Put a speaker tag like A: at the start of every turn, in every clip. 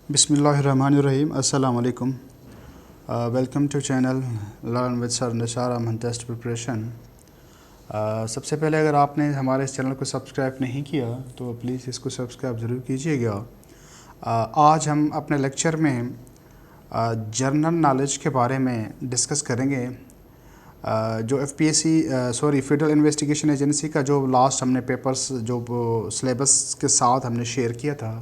A: बिस्मिल्लाहिर्रहमानिर्रहीम अस्सलाम वालेकुम। Welcome to channel learn with sir Nisar Aman test preparation. सबसे पहले अगर आपने हमारे इस चैनल को सब्सक्राइब नहीं किया तो प्लीज़ इसको सब्सक्राइब ज़रूर कीजिएगा। आज हम अपने लेक्चर में जर्नल नॉलेज के बारे में डिस्कस करेंगे। जो फेडरल इन्वेस्टिगेशन एजेंसी का जो लास्ट हमने पेपर्स जो सिलेबस के साथ हमने शेयर किया था,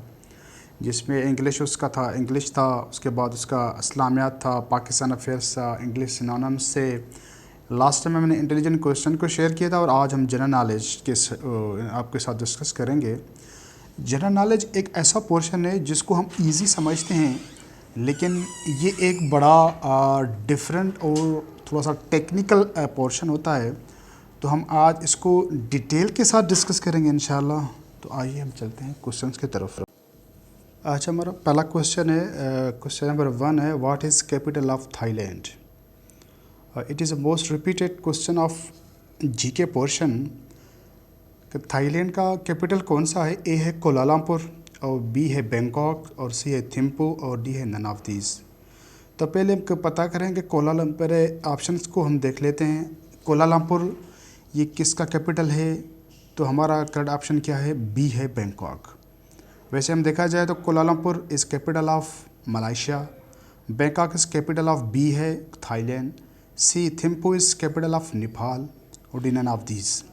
A: जिसमें इंग्लिश था, उसके बाद उसका इस्लामियात था, पाकिस्तान अफेयर्स था, इंग्लिश सिनोनिम्स से लास्ट टाइम मैंने इंटेलिजेंट क्वेश्चन को शेयर किया था और आज हम जनरल नॉलेज आपके साथ डिस्कस करेंगे। जनरल नॉलेज एक ऐसा पोर्शन है जिसको हम इजी समझते हैं, लेकिन ये एक बड़ा डिफरेंट और थोड़ा सा टेक्निकल पोर्शन होता है। तो हम आज इसको डिटेल के साथ डिस्कस करेंगे इंशाल्लाह। तो आइए हम चलते हैं क्वेश्चंस की तरफ। अच्छा, हमारा पहला क्वेश्चन है, क्वेश्चन नंबर 1 है, what is capital of Thailand. It is a most repeated question of GK portion. Thailand का कैपिटल कौन सा है? ए है कोलालमपुर, और बी है बैंकॉक, और सी है थिम्पू, और डी है नन ऑफ दीज। तो पहले हम पता करेंगे कोलालमपुर, ऑप्शंस को हम देख लेते हैं। कोलालमपुर ये किसका कैपिटल है? तो हमारा करेक्ट ऑप्शन क्या है? बी है बैंकॉक। वैसे हम देखा जाए तो Kuala Lumpur is capital of Malaysia, Bangkok is capital of B है Thailand, C Thimphu is capital of Nepal, और D none of these.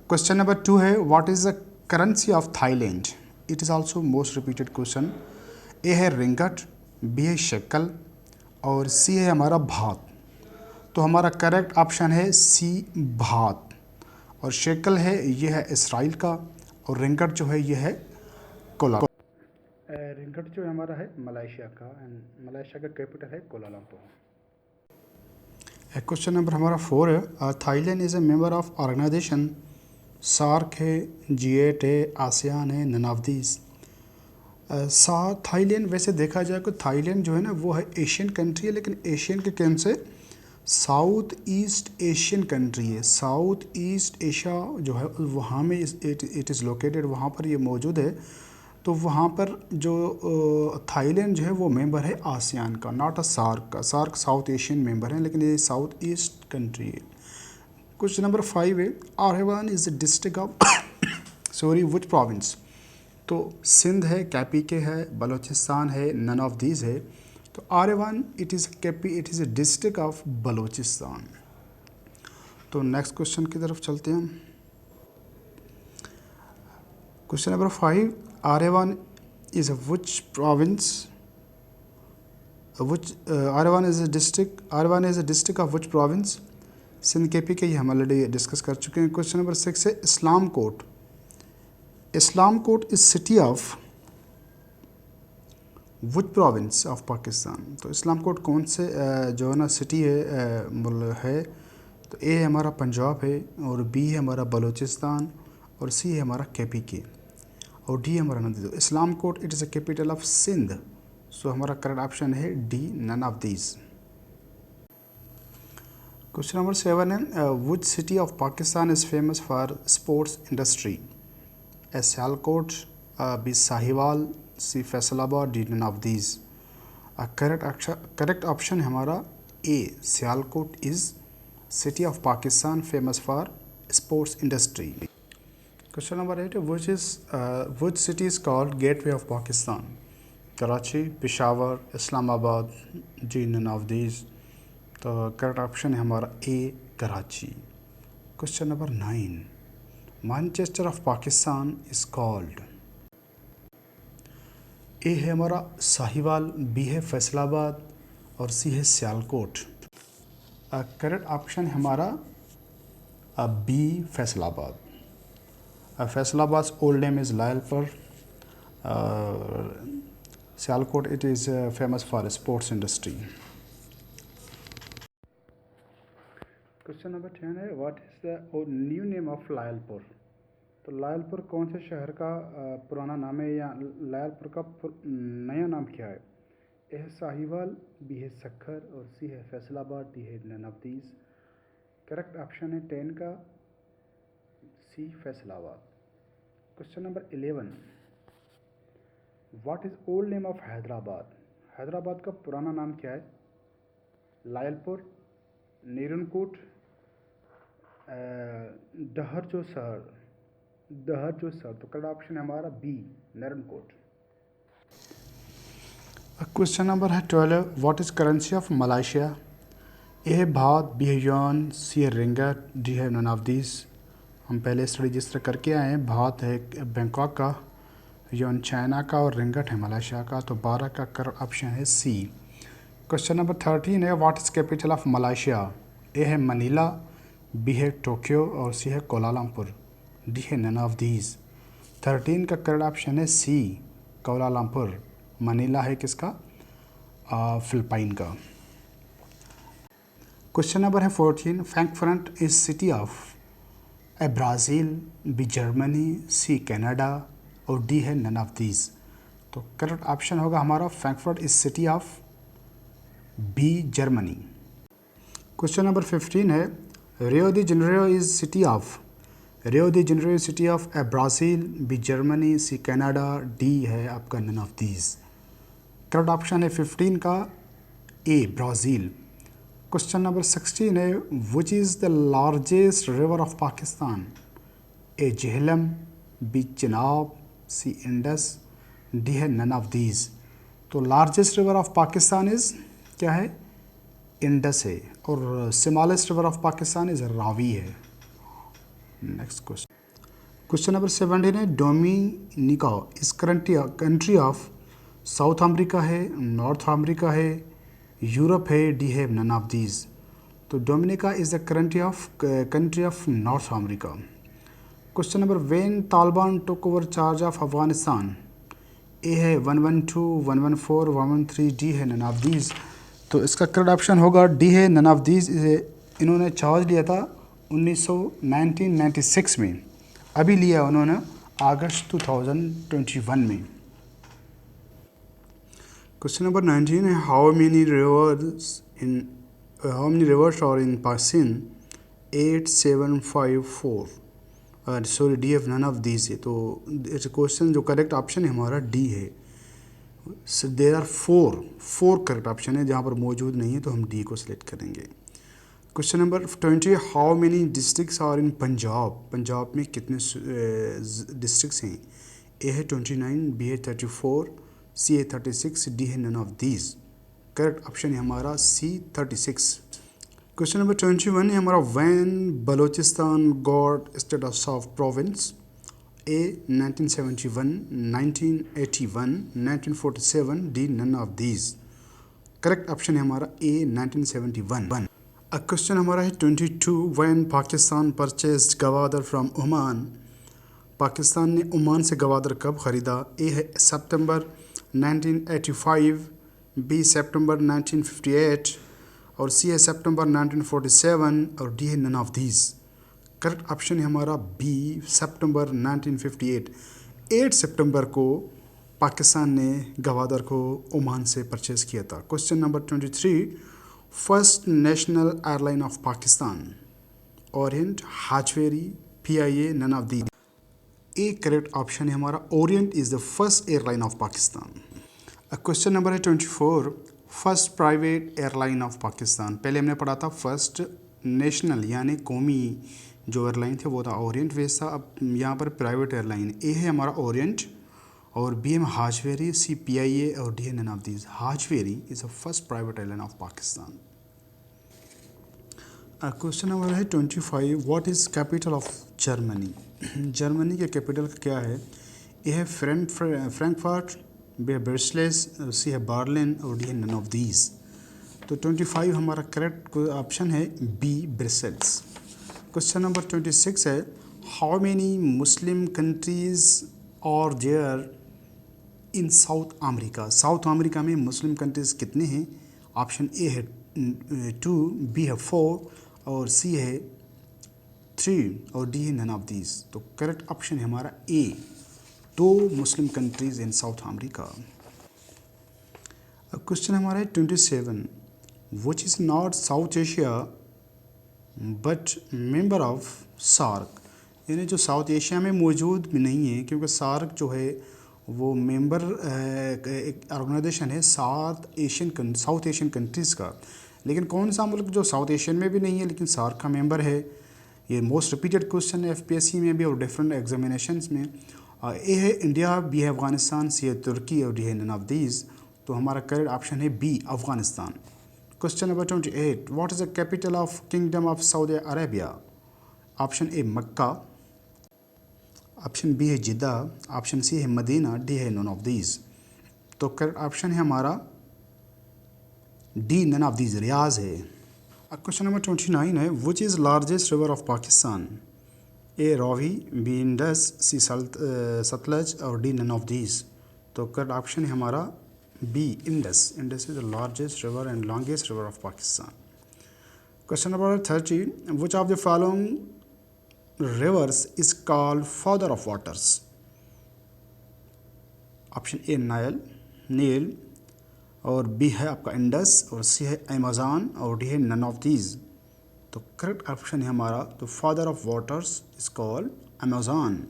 A: Question number 2 है, what is the currency of Thailand. It is also most repeated question. A है ringgit, B है shackle, और C है हमारा भात। तो हमारा करेक्ट ऑप्शन है सी भात। और शेकल है, ये है इसराइल का, और रिंगट जो है ये है कोला रिंगट जो हमारा है मलेशिया का, एंड मलेशिया का कैपिटल है कोलालमपुर। क्वेश्चन नंबर हमारा 4 है, Thailand is a member of organization. SAARC है, G8 है, आसियान है, नन ऑफ दीज। थाईलैंड वैसे देखा जाए तो थाईलैंड जो है ना वो है एशियन कंट्री है, लेकिन एशियन के can say south east Asian country है। साउथ ईस्ट एशिया जो है वहाँ में इट इज़ लोकेटेड, वहाँ पर ये मौजूद है। तो वहाँ पर जो थाईलैंड जो है वो मेंबर है आसियान का, नॉट अ सार्क का। सार्क साउथ एशियन मेंबर है, लेकिन ये साउथ ईस्ट कंट्री है। क्वेश्चन नंबर 5 है, Aryawan is the district of sorry which province. तो सिंध है, कैपी के है, बलूचिस्तान है, नन ऑफ दीज है। तो Aryawan it is a district of Balochistan. तो नेक्स्ट क्वेश्चन की तरफ चलते हैं हम। Question number 5, Aryawan is which province, which Aryawan is a district of which province। Sindh के पी के ये हम ऑलरेडी डिस्कस कर चुके हैं। क्वेश्चन नंबर 6 है, Islam Kot is city of which province of Pakistan. तो इस्लाम कोट कौन से जो है ना सिटी है। तो ए हमारा पंजाब है, और बी है हमारा बलूचिस्तान, और सी है हमारा के के, और डी हमारा नदी। तो Islam Kot it is a capital of Sindh. So हमारा करेक्ट ऑप्शन है D, none of these. Question number 7 है, which city of Pakistan is famous for sports industry. A Sialkot, B Sahiwal, C Faisalabad, D none of these. Correct option है हमारा A, Sialkot is city of Pakistan famous for sports industry. Question number 8, which city is called gateway of Pakistan. Karachi, Peshawar, Islamabad, G none of these. तो correct option है हमारा A, Karachi. Question number 9, Manchester of Pakistan is called. A है हमारा Sahiwal, B है फैसलाबाद, और C है Sialkot. Correct option है हमारा B, Faisalabad. Faisalabad old name is Lyallpur. Sialkot it is famous for sports industry. Question number 10 है, what is the new name of Lyallpur. तो लायलपुर कौन से शहर का पुराना नाम है, या लायलपुर का नया नाम क्या है? ए है साहिवाल, बी है सक्खर, और सी है फैसलाबाद, डी है none of these. Correct option है 10 का C, Faisalabad. Question number 11, what is old name of Hyderabad? Hyderabad का पुराना नाम क्या है? लायलपुर, नीरनकोट, डहर जो शहर, तो करेक्ट ऑप्शन है हमारा बी, नरनकोट। क्वेश्चन नंबर है 12, what is currency of Malaysia? A है भात, बी है युआन, सी है रिंगट, डी है नन ऑफ दीज। हम पहले स्टडी जिस तरह करके आए हैं, भात है बैंकॉक का, युआन चाइना का और रिंगट है मलेशिया का, तो 12 का करेक्ट ऑप्शन है सी। क्वेश्चन नंबर 13 है, what is capital of Malaysia? A है मनीला, बी है टोक्यो और सी है कोलालमपुर, डी है नन ऑफ दीज। 13 का करेक्ट ऑप्शन है सी, कोलालमपुर। मनीला है किसका? फिलिपाइन का। क्वेश्चन नंबर है 14, Frankfurt is city of? A Brazil, B Germany, C Canada और डी है नन ऑफ दीज। तो करेक्ट ऑप्शन होगा हमारा Frankfurt is city of, B Germany. Question number 15 है, Rio de Janeiro is city of? Rio de Janeiro city of A Brazil, B Germany, C Canada, D है आपका none of these. Correct option है 15 का A, Brazil. Question number 16 है, which is the largest river of Pakistan? A Jhelum, B Chenab, C Indus, D है none of these. तो largest river of Pakistan is क्या है? इंडस है, और smallest river of Pakistan is Ravi है। नेक्स्ट क्वेश्चन, क्वेश्चन नंबर 17 है, Dominica is country of? South America है, North America है, यूरोप है, डी है नन ऑफ दीज। तो Dominica is the country of North America. Question number, when Taliban took over charge of Afghanistan? A है 112, 114, 113, D है none of these. तो इसका correct option होगा डी है नन ऑफ दीज। इन्होंने चार्ज लिया था 1996 में, अभी लिया उन्होंने अगस्त 2021 में। क्वेश्चन नंबर 19 है, how many rivers are in Pakistan? 8, 7, 5, 4। Sorry, D of none of these है। तो इस क्वेश्चन जो करेक्ट ऑप्शन है हमारा डी है। There are four correct option है, जहाँ पर मौजूद नहीं है तो हम डी को सिलेक्ट करेंगे। Question number 20, how many districts are in Punjab? Punjab में कितने डिस्ट्रिक्ट्स हैं? ए है 29, बी है 34, सी है 36, डी है none of these. Correct option है हमारा सी, 36। क्वेश्चन नंबर 21 है हमारा, when Balochistan got status of province? A 1971, 1981, 1947, D none of these. Correct option है हमारा ए, 1971। क्वेश्चन हमारा है 22, when Pakistan purchased Gwadar from Oman? Pakistan ने ओमान से गवादर कब ख़रीदा? ए है सितंबर 1985, बी सितंबर 1958 और सी है सितंबर 1947 और डी है none of these. Correct option है हमारा बी, सितंबर 1958। 8 सितंबर को पाकिस्तान ने गवादर को ओमान से परचेज़ किया था। Question number 23, first national airline of Pakistan? Orient, Hajvairy, PIA, none of the. A correct option है हमारा Orient is the first airline of Pakistan. Question number है 24, first private airline of Pakistan? पहले हमने पढ़ा था फर्स्ट नेशनल यानी कौमी जो एयरलाइन थे वो था ओरिएंट वेज था। अब यहाँ पर प्राइवेट एयरलाइन, ए है हमारा ओरिएंट और बी है हाजवेरी, सी PIA और डी है none of these. Hajvairy is the first private airline of Pakistan. Question number है 25, what is capital of Germany? Germany के कैपिटल क्या है? ए है फ्रैंकफर्ट, बी है ब्रसेल्स, सी है बर्लिन और डी है नन ऑफ दीज। तो 25 हमारा करेक्ट ऑप्शन है बी, ब्रसेल्स। क्वेश्चन नंबर 26 है, how many Muslim countries are there in South America? South America में मुस्लिम कंट्रीज़ कितने हैं? ऑप्शन ए है 2, बी है 4 और सी है 3 और डी है नन ऑफ दीज। तो करेक्ट ऑप्शन है हमारा A, 2 Muslim countries in South America. अब क्वेश्चन हमारा है 27, which is not South Asia but member of SAARC? यानी जो साउथ एशिया में मौजूद भी नहीं है, क्योंकि सार्क जो है वो मेंबर एक ऑर्गेनाइजेशन है साउथ एशियन कंट्रीज़ का। लेकिन कौन सा मुल्क जो साउथ एशियन में भी नहीं है लेकिन सार्क का मेंबर है? ये मोस्ट रिपीटेड क्वेश्चन है एफपीएससी में भी और डिफरेंट एग्जामिनेशंस में। ए है इंडिया, बी है अफगानिस्तान, सी है तुर्की और डी है नन ऑफ दीज। तो हमारा करेक्ट ऑप्शन है B, Afghanistan. Question number 28, what is the capital of kingdom of Saudi Arabia? Option A Mecca, option B है जिद्दा, ऑप्शन सी है मदीना, डी है नन ऑफ दीज। तो correct option है हमारा D, none of these, Riyadh है। Question number 29 है, which is largest river of Pakistan? A Ravi, B Indus, C Sutlej और D none of these. तो करेक्ट ऑप्शन है हमारा B, Indus. Indus is the largest river and longest river of Pakistan. Question number 30, which of the following rivers is called father of waters? Option A Nile और B है आपका Indus और C है Amazon और D है none of these. तो correct option है हमारा the father of waters is called Amazon.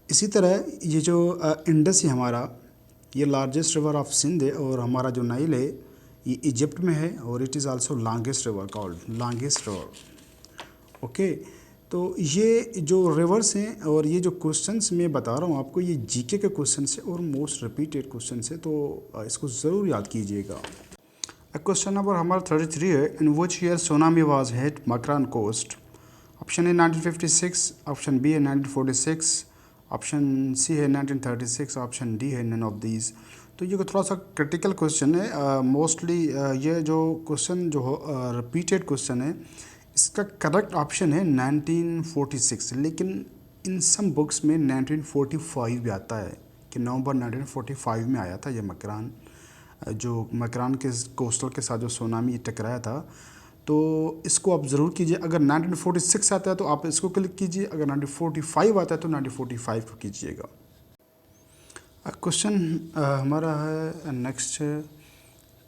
A: इसी तरह ये जो इंडस है हमारा, ये लार्जेस्ट रिवर ऑफ सिंध है और हमारा जो नाइल है ये इजिप्ट में है और it is also longest river, called longest river. Okay, तो ये जो रिवर्स हैं और ये जो क्वेश्चंस मैं बता रहा हूँ आपको, ये जीके के क्वेश्चंस है और मोस्ट रिपीटेड क्वेश्चंस है, तो इसको ज़रूर याद कीजिएगा। क्वेश्चन नंबर हमारा 33 है, in which year tsunami was hit Makran coast? Option A 1956, option B है 1946, ऑप्शन सी है 1936, ऑप्शन डी है नन ऑफ दीज। तो ये थोड़ा सा क्रिटिकल क्वेश्चन है। मोस्टली ये जो क्वेश्चन जो रिपीटेड क्वेश्चन है, इसका करेक्ट ऑप्शन है 1946, लेकिन इन सम बुक्स में 1945 भी आता है कि नवंबर 1945 में आया था ये मकरान, जो मकरान के कोस्टल के साथ जो सुनामी टकराया था। तो इसको आप ज़रूर कीजिए। अगर 1946 आता है तो आप इसको क्लिक कीजिए, अगर 1945 आता है तो 1945 को कीजिएगा। क्वेश्चन हमारा है next,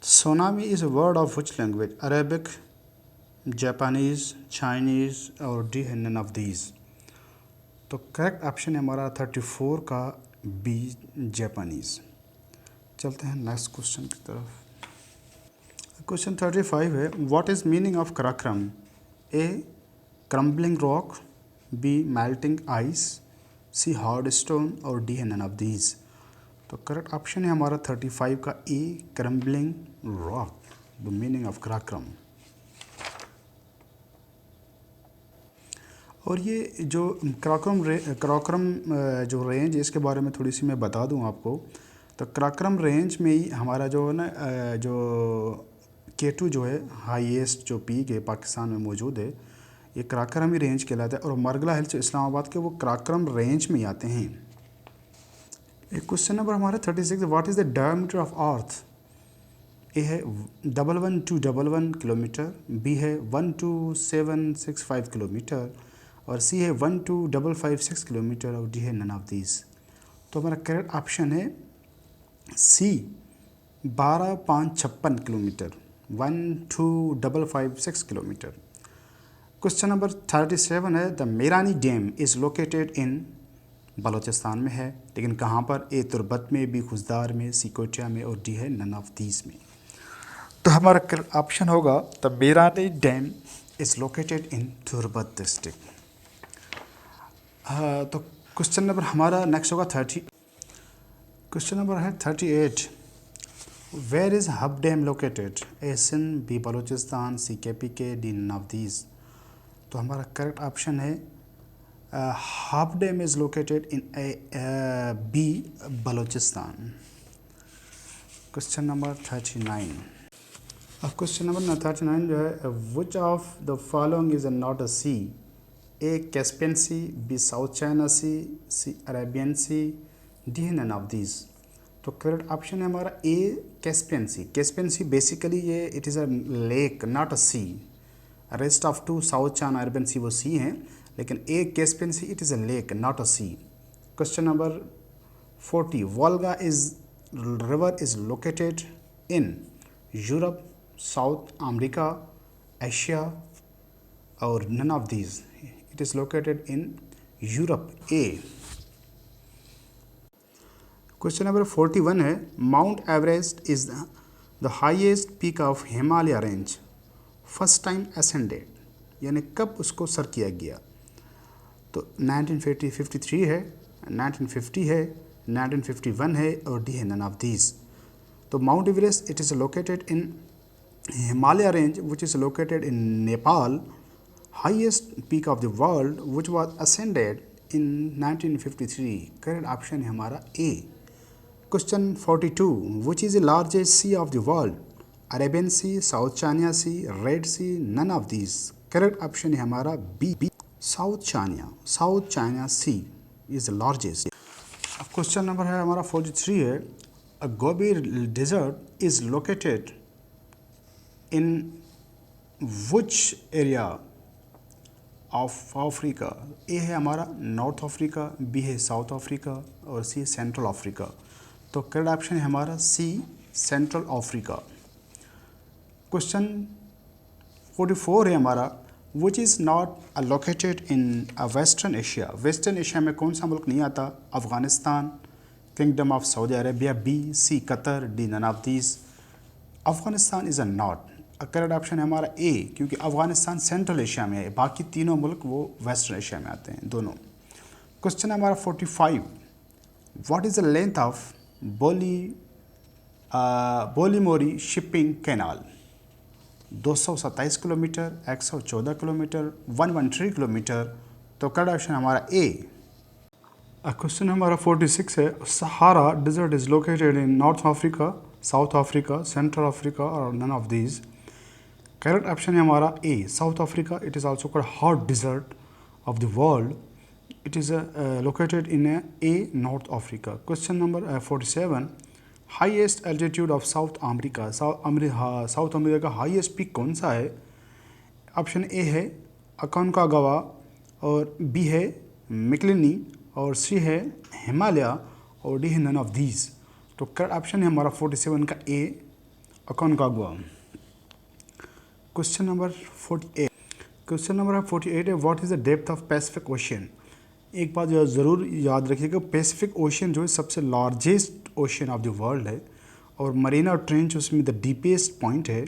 A: tsunami is a word of which language? Arabic, Japanese, Chinese और डी है नन ऑफ दीज। तो करेक्ट ऑप्शन है हमारा 34 का बी, जापानीज़। चलते हैं नेक्स्ट क्वेश्चन की तरफ। क्वेश्चन 35 है, what is meaning of Karakoram? A crumbling rock, B melting ice, C hard stone और डी है नन ऑफ दीज। तो करेक्ट ऑप्शन है हमारा 35 का A, crumbling rock, the meaning of Karakoram. और ये जो कराक्रम जो रेंज, इसके बारे में थोड़ी सी मैं बता दूं आपको। तो कराक्रम रेंज में ही हमारा जो है ना, जो K2 जो है हाईएस्ट जो पीक है पाकिस्तान में मौजूद है, ये कराक्रम ही रेंज कहलाता है। और मरगला हिल्स इस्लामाबाद के वो कराक्रम रेंज में ही आते हैं। एक क्वेश्चन नंबर हमारा 36, what is the diameter of earth? A है 11211 किलोमीटर, बी है 12765 किलोमीटर और सी है 12556 किलोमीटर और डी है नन ऑफ दीज। तो हमारा करेक्ट ऑप्शन है सी, 12556 किलोमीटर, 12556 किलोमीटर। क्वेश्चन नंबर 37 है, the Mirani dam is located इन, बलूचिस्तान में है लेकिन कहाँ पर? ए तुर्बत में, बी खुजदार में, सी कोटिया में और डी है नन ऑफ दीज में। तो हमारा ऑप्शन होगा the Mirani dam is located in Turbat district. तो क्वेश्चन नंबर हमारा नेक्स्ट होगा 30। क्वेश्चन नंबर है 38, where is Hub dam located? A Sindh, B Balochistan, C KPK, D none of these. तो हमारा करेक्ट ऑप्शन है Hub dam is located in B, Balochistan. Question number 39। अब question number 39 जो है, which of the following is not a sea? A Caspian C, B south China sea, C Arabian sea, D है none of these. तो correct option है हमारा A, Caspian sea. Caspian sea basically ये it is a lake, not a sea. Rest of two south China Arabian sea वो sea हैं, लेकिन a Caspian sea it is a lake, not a sea. Question number 40, Volga is river is located in Europe, south America, Asia और none of these. It is located in Europe, A. Question number 41 है, mount Everest is the highest peak of Himalaya range first time ascended, यानी कब उसको sir किया गया। तो 1953 है, 1950 है, 1951 है और डी है नन ऑफ दीज। तो mount Everest it is located in Himalaya range which is located in Nepal, highest peak of the world which was ascended in 1953। करेक्ट ऑप्शन है हमारा ए। क्वेश्चन 42, which is the largest sea of the world? Arabian sea, south China sea, red sea, none of these. Correct option है हमारा B, south China sea is the largest. Question number है हमारा 43 है, a Gobi desert is located in which area of Africa. A है हमारा north Africa, B है south Africa और C है सेंट्रल अफ्रीका। तो करेक्ट ऑप्शन है हमारा सी, सेंट्रल अफ्रीका। क्वेश्चन 44 है हमारा, which is not located in western Asia. Western Asia में कौन सा मुल्क नहीं आता? Afghanistan, kingdom of Saudi Arabia, B, C Qatar, D none of these. Afghanistan is a not. Correct option है हमारा ए, क्योंकि अफ़गानिस्तान सेंट्रल एशिया में है, बाकी तीनों मुल्क वो वेस्टर्न एशिया में आते हैं दोनों। क्वेश्चन हमारा 45, what is the length of बोलीमोरी shipping canal. 227 kilometre, 114 kilometre, 113 kilometre. तो करेक्ट ऑप्शन हमारा ए। क्वेश्चन हमारा 46 है, Sahara desert is located in north Africa, south Africa, central Africa और none of these. Correct option है हमारा A, south Africa. It is also called hot desert of the world. It is located in A, north Africa. Question number 47, highest altitude of South America. South America का highest peak कौन सा है? Option A है अकोनकागुआ और B है मिकलिनी और C है हिमालय और डी है नन ऑफ दीज। तो करेक्ट ऑप्शन है हमारा 47 का ए, अकोनकागुआ। क्वेश्चन नंबर 48, क्वेश्चन नंबर 48 है, what is the depth of Pacific ocean. एक बात ज़रूर याद रखिएगा, पैसिफिक ओशियन जो है सबसे largest ocean of the world है और मरीना ट्रेंच उसमें द डीपेस्ट पॉइंट है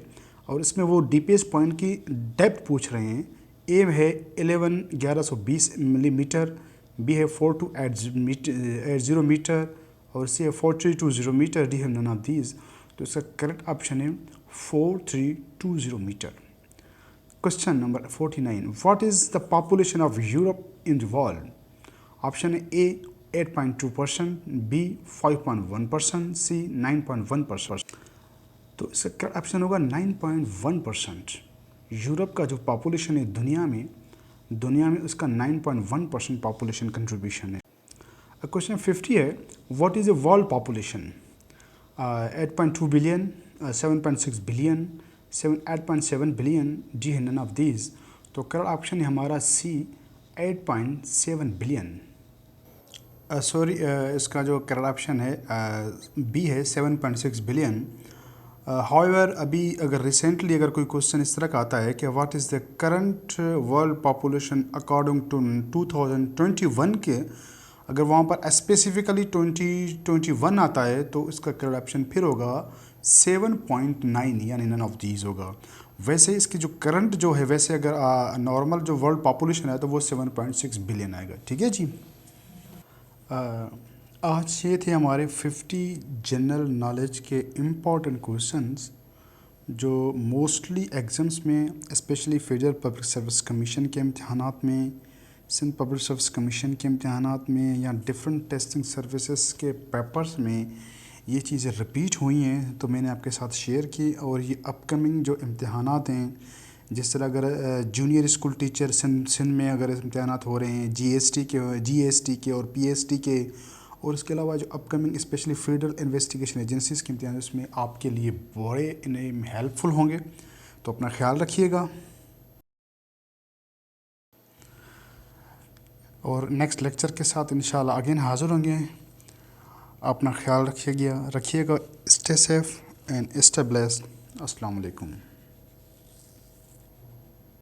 A: और इसमें वो डीपेस्ट पॉइंट की डेप्थ पूछ रहे हैं। ए है 1120 मिलीमीटर, बी है 4280 मीटर और सी है 4320 मीटर, डी है नन ऑफ दीज। तो इसका करेक्ट ऑप्शन है 4320 metre. Question number 49, what is the population of Europe in the world. Option है ए 8.2%, बी 5.1%, सी 9.1%। तो इसका करेक्ट ऑप्शन होगा 9.1%। यूरोप का जो पॉपुलेशन है दुनिया में उसका 9.1% पॉपुलेशन कंट्रीब्यूशन है। क्वेश्चन 50 है, what is the world population. 8.2 billion, 7.6 billion, 8.7 billion, D है नन ऑफ दीज। तो करेक्ट ऑप्शन है हमारा सी, 8.7 बिलियन। सॉरी, इसका जो करेक्ट ऑप्शन है बी है 7.6 बिलियन। हाउएवर अभी अगर रिसेंटली अगर कोई क्वेश्चन इस तरह का आता है कि what is the current world population according to 2021 के, अगर वहाँ पर स्पेसिफिकली 2021 आता है तो इसका करेक्ट ऑप्शन फिर होगा 7.9 यानी नन ऑफ दीज होगा। वैसे इसकी जो करंट जो है, वैसे अगर नॉर्मल जो वर्ल्ड पॉपुलेशन है तो वो 7.6 बिलियन आएगा। ठीक है जी। आज ये थे हमारे 50 जनरल नॉलेज के इम्पॉर्टेंट क्वेश्चंस जो मोस्टली एग्ज़ाम्स में, specially federal public service commission के इम्तहानात में, सिंध पब्लिक सर्विस कमीशन के इम्तहानात में या डिफरेंट टेस्टिंग सर्विसेज के पेपर्स में ये चीज़ें रिपीट हुई हैं, तो मैंने आपके साथ शेयर की। और ये अपकमिंग जो इम्तहानात हैं, जिस तरह अगर जूनियर स्कूल टीचर सिंध में अगर इम्तहानात हो रहे हैं जीएसटी के और पीएसटी के, और इसके अलावा जो upcoming specially federal investigation agencies के इम्तहान, उसमें आपके लिए बड़े हेल्पफुल होंगे। तो अपना ख्याल रखिएगा और नेक्स्ट लेक्चर के साथ इंशाल्लाह अगेन हाज़िर होंगे। अपना ख्याल रखिएगा। Stay safe and stay blessed. अस्सलाम वालेकुम।